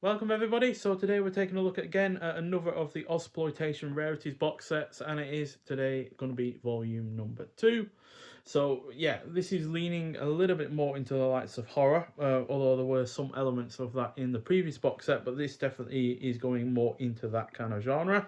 Welcome everybody. So today we're taking a look again at another of the Ozploitation Rarities box sets, and it is today going to be volume number 2. So yeah, this is leaning a little bit more into the likes of horror, although there were some elements of that in the previous box set, but this definitely is going more into that kind of genre.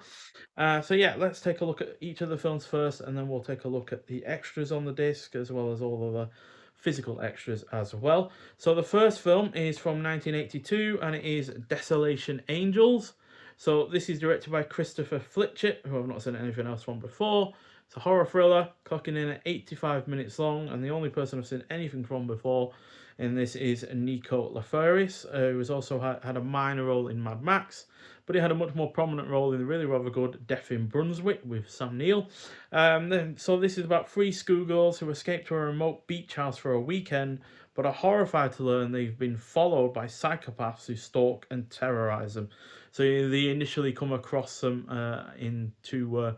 So yeah, let's take a look at each of the films first, and then we'll take a look at the extras on the disc, as well as all of the physical extras as well. So the first film is from 1982, and it is Desolation Angels. So this is directed by Christopher Fitchett, who I've not seen anything else from before. It's a horror thriller, clocking in at 85 minutes long, and the only person I've seen anything from before in this is Nico Lafaris, who has also had a minor role in Mad Max, but he had a much more prominent role in the really rather good Death in Brunswick with Sam Neill. So this is about three schoolgirls who escape to a remote beach house for a weekend, but are horrified to learn they've been followed by psychopaths who stalk and terrorize them. So they initially come across them in two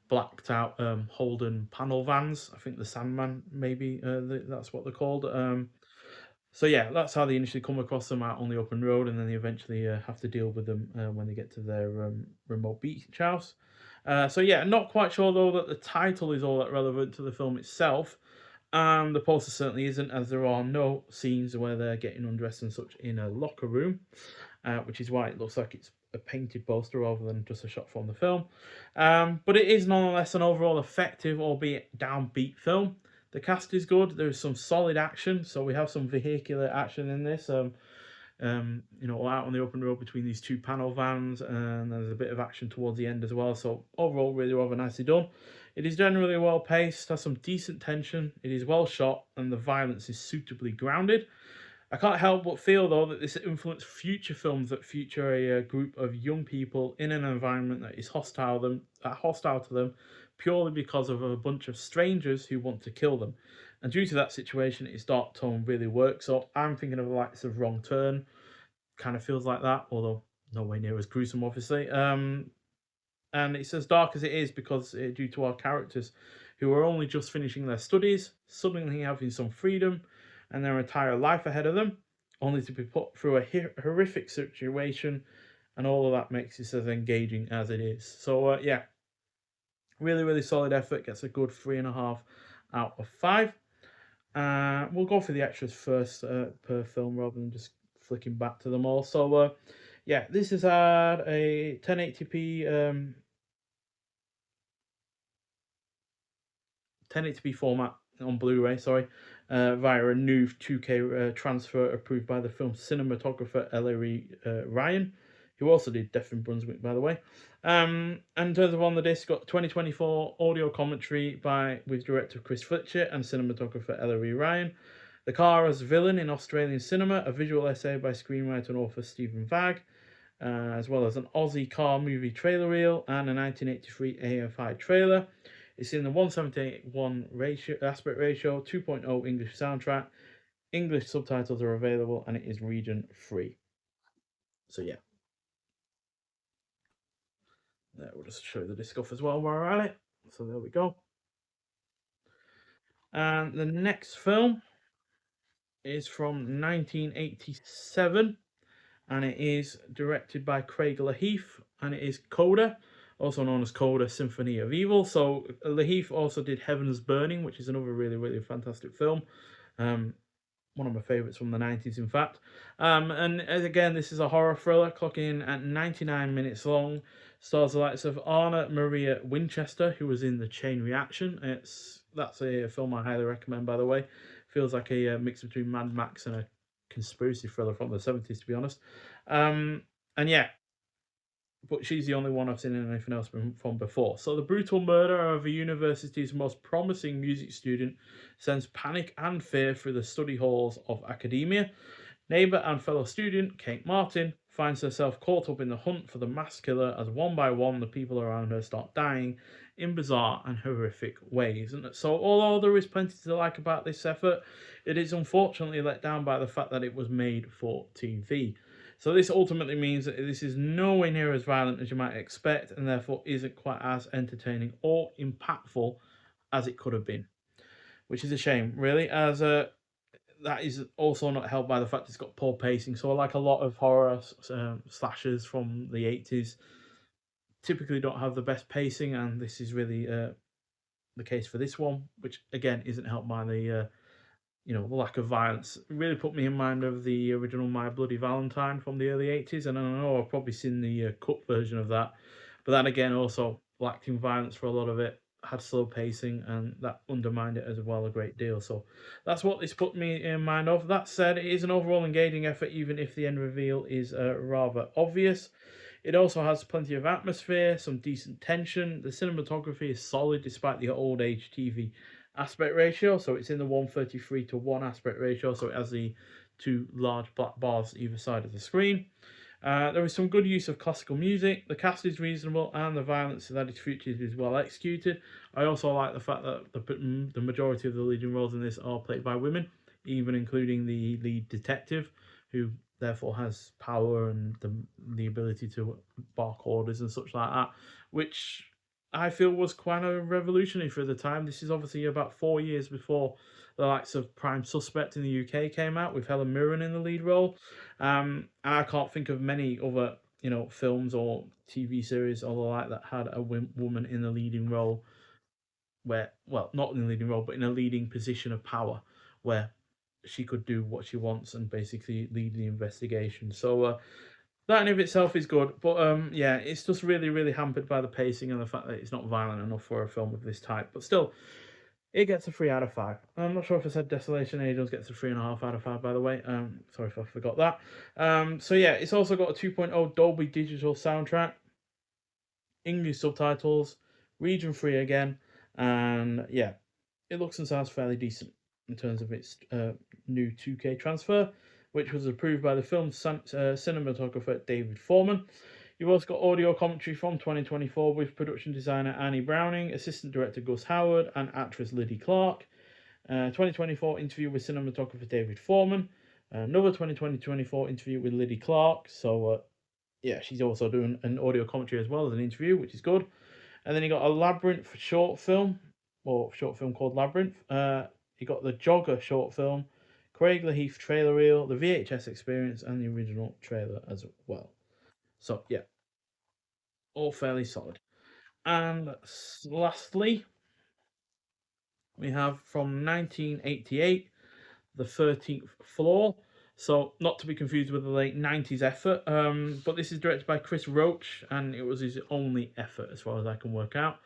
blacked out Holden panel vans. I think the Sandman, maybe that's what they're called. So yeah, that's how they initially come across them out on the open road, and then they eventually have to deal with them when they get to their remote beach house. So yeah, not quite sure though that the title is all that relevant to the film itself, and the poster certainly isn't, as there are no scenes where they're getting undressed and such in a locker room, which is why it looks like it's a painted poster rather than just a shot from the film. But it is nonetheless an overall effective, albeit downbeat film. The cast is good. There's some solid action, so we have some vehicular action in this. Out on the open road between these two panel vans, and there's a bit of action towards the end as well. So overall, really rather nicely done. It is generally well paced, has some decent tension. It is well shot, and the violence is suitably grounded. I can't help but feel though that this influenced future films that feature a group of young people in an environment that is hostile to them, purely because of a bunch of strangers who want to kill them. And due to that situation, its dark tone really works. So I'm thinking of the likes of Wrong Turn, kind of feels like that, although nowhere near as gruesome, obviously. And it's as dark as it is because due to our characters who are only just finishing their studies, suddenly having some freedom and their entire life ahead of them, only to be put through a horrific situation, and all of that makes it as engaging as it is. So yeah, really, really solid effort. Gets a good 3.5 out of 5. We'll go for the extras first per film rather than just flicking back to them all. So yeah, this has had a 1080p 1080p format on Blu-ray, sorry, via a new 2K transfer approved by the film cinematographer Ellery Ryan, who also did Death in Brunswick, by the way. And in terms of on the disc, got 2024 audio commentary with director Chris Fletcher and cinematographer Ellery Ryan. The Car as Villain in Australian Cinema, a visual essay by screenwriter and author Stephen Vagg, as well as an Aussie car movie trailer reel and a 1983 AFI trailer. It's in the 1:78:1 aspect ratio, 2.0 English soundtrack. English subtitles are available, and it is region free. So yeah, we'll just show you the disc off as well while we're at it. So there we go. And the next film is from 1987, and it is directed by Craig Laheath, and it is Coda, also known as Coda Symphony of Evil. So Laheath also did Heaven's Burning, which is another really, really fantastic film. One of my favourites from the 90s, in fact. And again, this is a horror thriller, clocking in at 99 minutes long. Stars the likes of Arna-Maria Winchester, who was in The Chain Reaction. That's a film I highly recommend, by the way. Feels like a mix between Mad Max and a conspiracy thriller from the 70s, to be honest. And yeah, but she's the only one I've seen in anything else from before. So the brutal murder of a university's most promising music student sends panic and fear through the study halls of academia. Neighbour and fellow student Kate Martin finds herself caught up in the hunt for the mass killer as one by one the people around her start dying in bizarre and horrific ways. And so although there is plenty to like about this effort, it is unfortunately let down by the fact that it was made for TV. So this ultimately means that this is nowhere near as violent as you might expect, and therefore isn't quite as entertaining or impactful as it could have been, which is a shame, really, as that is also not helped by the fact it's got poor pacing. So, like a lot of horror slashers from the 80s, typically don't have the best pacing, and this is really the case for this one, which again isn't helped by the the lack of violence. It really put me in mind of the original My Bloody Valentine from the early 80s, and I know I've probably seen the cut version of that, but that again also lacked in violence for a lot of it, had slow pacing, and that undermined it as well a great deal. So that's what this put me in mind of. That said, it is an overall engaging effort, even if the end reveal is rather obvious. It also has plenty of atmosphere, some decent tension. The cinematography is solid despite the old age TV aspect ratio. So it's in the 133:1 aspect ratio. So it has the two large black bars either side of the screen. There is some good use of classical music. The cast is reasonable, and the violence that is featured is well executed. I also like the fact that the majority of the leading roles in this are played by women, even including the lead detective, who therefore has power and the ability to bark orders and such like that, which I feel was quite a revolutionary for the time. This is obviously about 4 years before the likes of Prime Suspect in the UK came out, with Helen Mirren in the lead role. And I can't think of many other films or TV series or the like that had a woman in the leading role, where, well, not in the leading role, but in a leading position of power, where she could do what she wants and basically lead the investigation. So that in of itself is good, but yeah, it's just really, really hampered by the pacing and the fact that it's not violent enough for a film of this type. But still, it gets a 3 out of 5. I'm not sure if I said Desolation Angels gets a 3.5 out of 5, by the way. Sorry if I forgot that. So yeah, it's also got a 2.0 Dolby Digital soundtrack, English subtitles, region free again, and yeah, it looks and sounds fairly decent in terms of its new 2K transfer, which was approved by the film's cinematographer David Foreman. You've also got audio commentary from 2024 with production designer Annie Browning, assistant director Gus Howard, and actress Liddy Clark. 2024 interview with cinematographer David Foreman. Another 2024 interview with Liddy Clark. So yeah, she's also doing an audio commentary as well as an interview, which is good. And then you got a Labyrinth short film, or short film called Labyrinth. You got the Jogger short film, Craig Laheath trailer reel, the VHS experience, and the original trailer as well. So yeah, all fairly solid. And lastly, we have from 1988, The 13th Floor. So, not to be confused with the late 90s effort, but this is directed by Chris Roach, and it was his only effort as far as I can work out.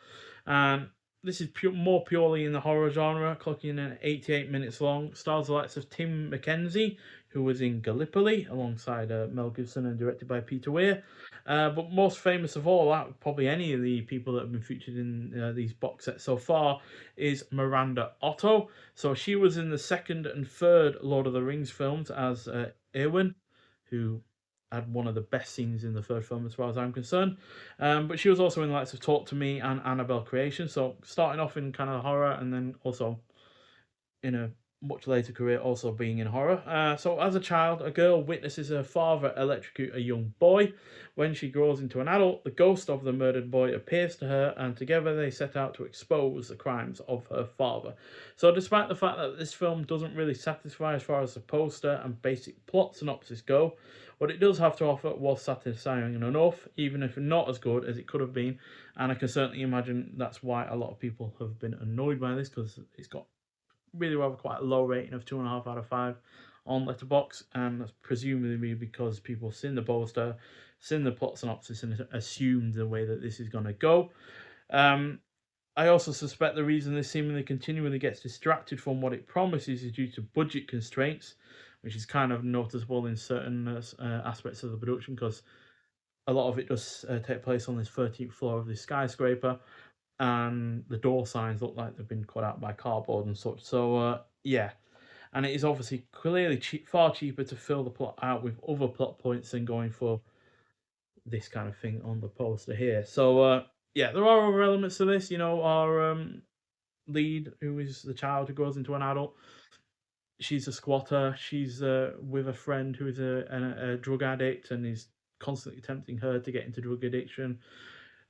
And this is more purely in the horror genre, clocking in at 88 minutes long. Stars the likes of Tim McKenzie, who was in Gallipoli alongside Mel Gibson, and directed by Peter Weir. But most famous of all, out of probably any of the people that have been featured in these box sets so far, is Miranda Otto. So she was in the second and third Lord of the Rings films as Eowyn, who had one of the best scenes in the third film as far as I'm concerned. But she was also in the likes of Talk to Me and Annabelle Creation. So starting off in kind of horror, and then also in a much later career also being in horror. So as a child, a girl witnesses her father electrocute a young boy. When she grows into an adult, the ghost of the murdered boy appears to her, and together they set out to expose the crimes of her father. So despite the fact that this film doesn't really satisfy as far as the poster and basic plot synopsis go, what it does have to offer was satisfying enough, even if not as good as it could have been. And I can certainly imagine that's why a lot of people have been annoyed by this, because it's got really rather quite a low rating of 2.5 out of 5 on Letterboxd, and that's presumably because people seen the poster, seen the plot synopsis, and assumed the way that this is going to go. I also suspect the reason this seemingly continually gets distracted from what it promises is due to budget constraints, which is kind of noticeable in certain aspects of the production, because a lot of it does take place on this 13th floor of this skyscraper, and the door signs look like they've been cut out by cardboard and such. So yeah, and it is obviously clearly far cheaper to fill the plot out with other plot points than going for this kind of thing on the poster here. So yeah, there are other elements to this. Our lead, who is the child who grows into an adult, she's a squatter. She's with a friend who is a drug addict and is constantly tempting her to get into drug addiction.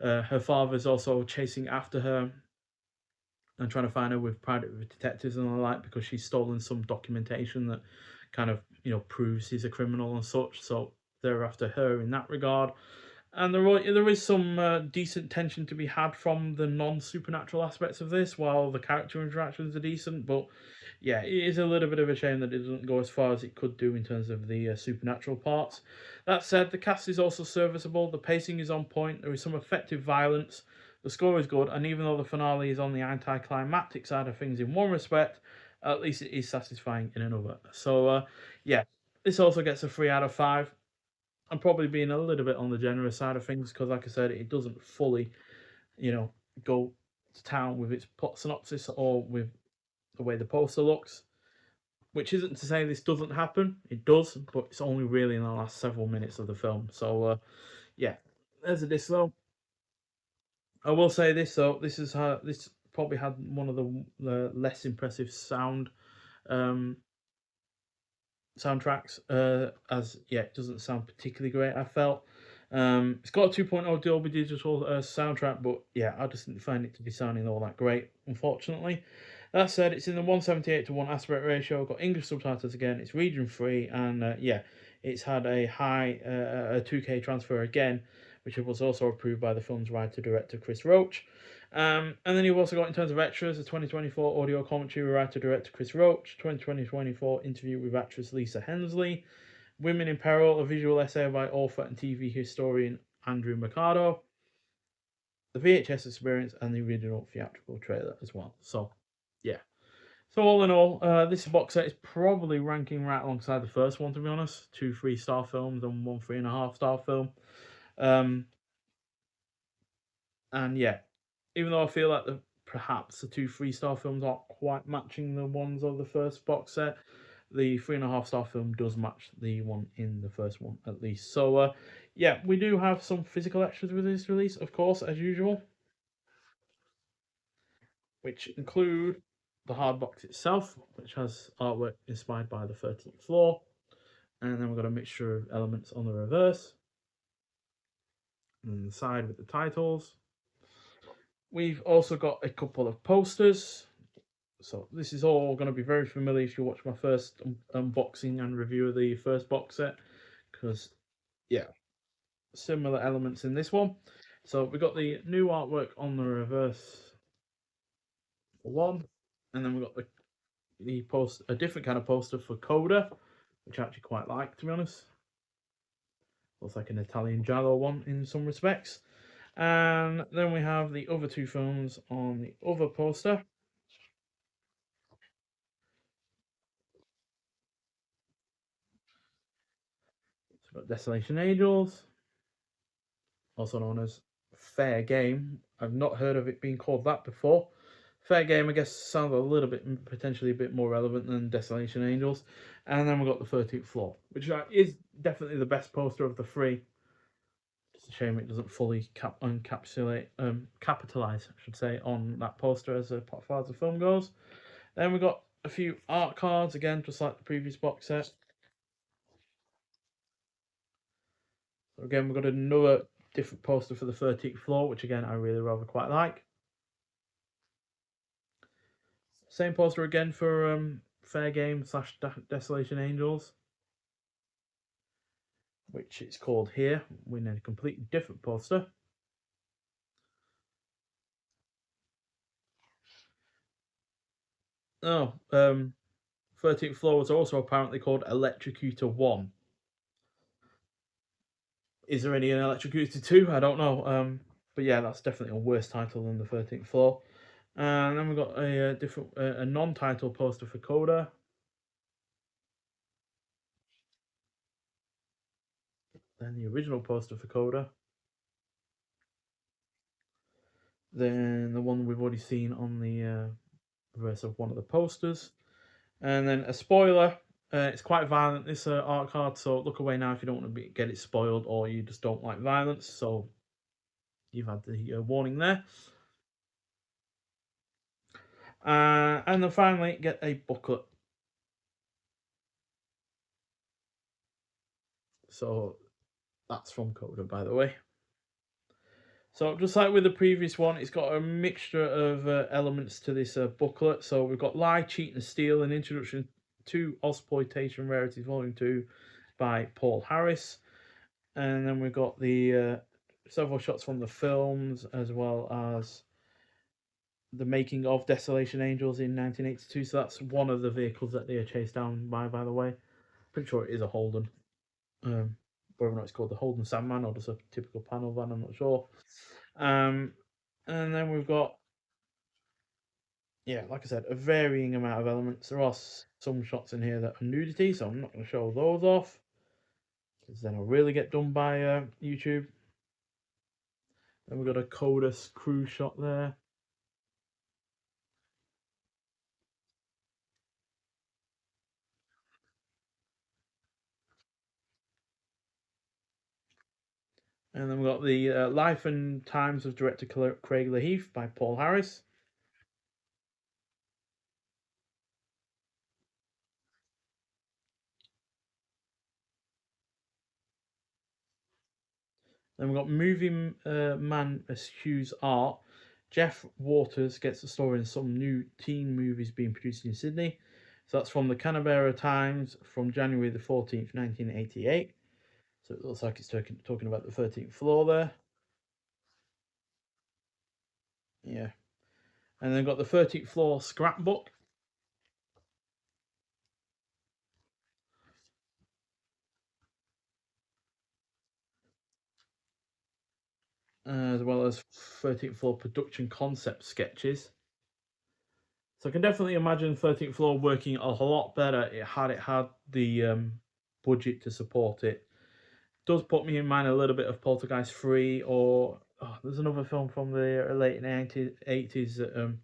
Her father's also chasing after her, and trying to find her with private detectives and the like, because she's stolen some documentation that kind of, proves he's a criminal and such. So they're after her in that regard. And there is some decent tension to be had from the non-supernatural aspects of this, while the character interactions are decent. But yeah, it is a little bit of a shame that it doesn't go as far as it could do in terms of the supernatural parts. That said, the cast is also serviceable. The pacing is on point. There is some effective violence. The score is good, and even though the finale is on the anticlimactic side of things in one respect, at least it is satisfying in another. So yeah, this also gets a 3 out of 5. I'm probably being a little bit on the generous side of things because, like I said, it doesn't fully, you know, go to town with its plot synopsis or with the way the poster looks. Which isn't to say this doesn't happen. It does, but it's only really in the last several minutes of the film. So, yeah, there's a diss though. I will say this though. This probably had one of the less impressive um, soundtracks. As yeah, it doesn't sound particularly great. I felt it's got a 2.0 Dolby Digital soundtrack, but yeah, I just didn't find it to be sounding all that great, unfortunately. That said, it's in the 178 to 1 aspect ratio. Got English subtitles again. It's region free, and yeah, it's had a high a 2K transfer again, which was also approved by the film's writer director Chris Roach. And then you've also got, in terms of extras, a 2024 audio commentary with writer director Chris Roach, 2024 interview with actress Lisa Hensley, Women in Peril, a visual essay by author and TV historian Andrew Mercado, the VHS experience, and the original theatrical trailer as well. So, yeah. So all in all, this box set is probably ranking right alongside the first one, to be honest. 2 3-star films and 1 3.5-star film. Um, and yeah, even though I feel like perhaps the 2 3-star films aren't quite matching the ones of the first box set, the 3.5-star film does match the one in the first one at least. So yeah, we do have some physical extras with this release, of course, as usual, which include the hard box itself, which has artwork inspired by the 13th floor, and then we've got a mixture of elements on the reverse, and the side with the titles. We've also got a couple of posters. So this is all going to be very familiar if you watch my first unboxing and review of the first box set, because yeah, similar elements in this one. So we got the new artwork on the reverse for one, and then we got the post a different kind of poster for Coda, which I actually quite like, to be honest. Looks like an Italian giallo one in some respects. And then we have the other two films on the other poster. So we've got Desolation Angels, also known as Fair Game. I've not heard of it being called that before. Fair Game, I guess, sounds a little bit, potentially a bit more relevant than Desolation Angels. And then we've got the 13th Floor, which is definitely the best poster of the three. It's a shame it doesn't fully capitalize, I should say, on that poster as far as the film goes. Then we've got a few art cards, again, just like the previous box set. So again, we've got another different poster for the 13th Floor, which again, I really rather quite like. Same poster again for Fair Game / Desolation Angels, which it's called here, with a completely different poster. Oh, 13th Floor was also apparently called Electrocutor 1. Is there any in Electrocutor 2? I don't know. But yeah, that's definitely a worse title than the 13th Floor. And then we've got a different, a non-title poster for Coda. Then the original poster for Coda. Then the one we've already seen on the reverse of one of the posters. And then a spoiler. It's quite violent, this art card, so look away now if you don't want to get it spoiled or you just don't like violence. So you've had the warning there. And then finally, get a booklet. So that's from Coda, by the way. So just like with the previous one, it's got a mixture of elements to this booklet. So we've got Lie, Cheat and Steal, an introduction to Ozploitation Rarities Volume 2 by Paul Harris. And then we've got the several shots from the films, as well as the making of Desolation Angels in 1982. So that's one of the vehicles that they are chased down by the way. Pretty sure it is a Holden. Whether or not it's called the Holden Sandman or just a typical panel van, I'm not sure. And then we've got, yeah, like I said, a varying amount of elements. There are some shots in here that are nudity, so I'm not going to show those off, because then I'll really get done by YouTube. Then we've got a Codus crew shot there. And then we've got the Life and Times of director Craig Laheath by Paul Harris. Then we've got Movie Man Eschew's art. Jeff Waters gets the story in some new teen movies being produced in Sydney. So that's from the Canberra Times from January the 14th, 1988. So it looks like it's talking about the 13th floor there. Yeah. And then got the 13th floor scrapbook. As well as 13th floor production concept sketches. So I can definitely imagine 13th floor working a lot better had it had the budget to support it. Does put me in mind a little bit of Poltergeist 3, or there's another film from the late 80s that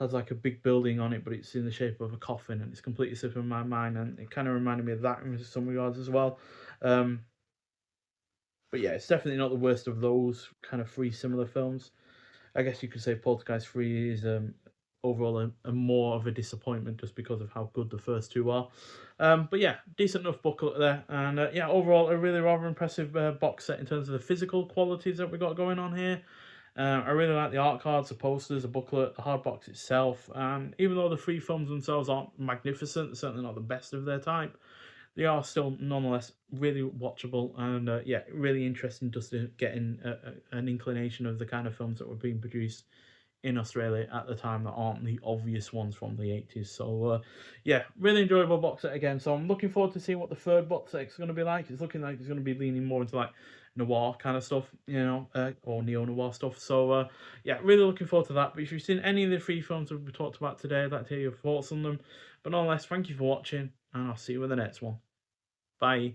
has like a big building on it, but it's in the shape of a coffin, and it's completely slipping my mind, and it kind of reminded me of that in some regards as well. But yeah, it's definitely not the worst of those kind of three similar films. I guess you could say Poltergeist 3 is overall a more of a disappointment just because of how good the first two are. But yeah, decent enough booklet there. And yeah, overall, a really rather impressive box set in terms of the physical qualities that we got going on here. I really like the art cards, the posters, the booklet, the hard box itself. And even though the three films themselves aren't magnificent, certainly not the best of their type, they are still nonetheless really watchable, and yeah, really interesting just to get an inclination of the kind of films that were being produced in Australia at the time that aren't the obvious ones from the 80s. So yeah, really enjoyable box set again. So I'm looking forward to seeing what the third box set is going to be like. It's looking like it's going to be leaning more into like noir kind of stuff, you know, or neo-noir stuff. So yeah, really looking forward to that. But if you've seen any of the three films that we talked about today, I'd like to hear your thoughts on them. But nonetheless, thank you for watching, and I'll see you in the next one. Bye.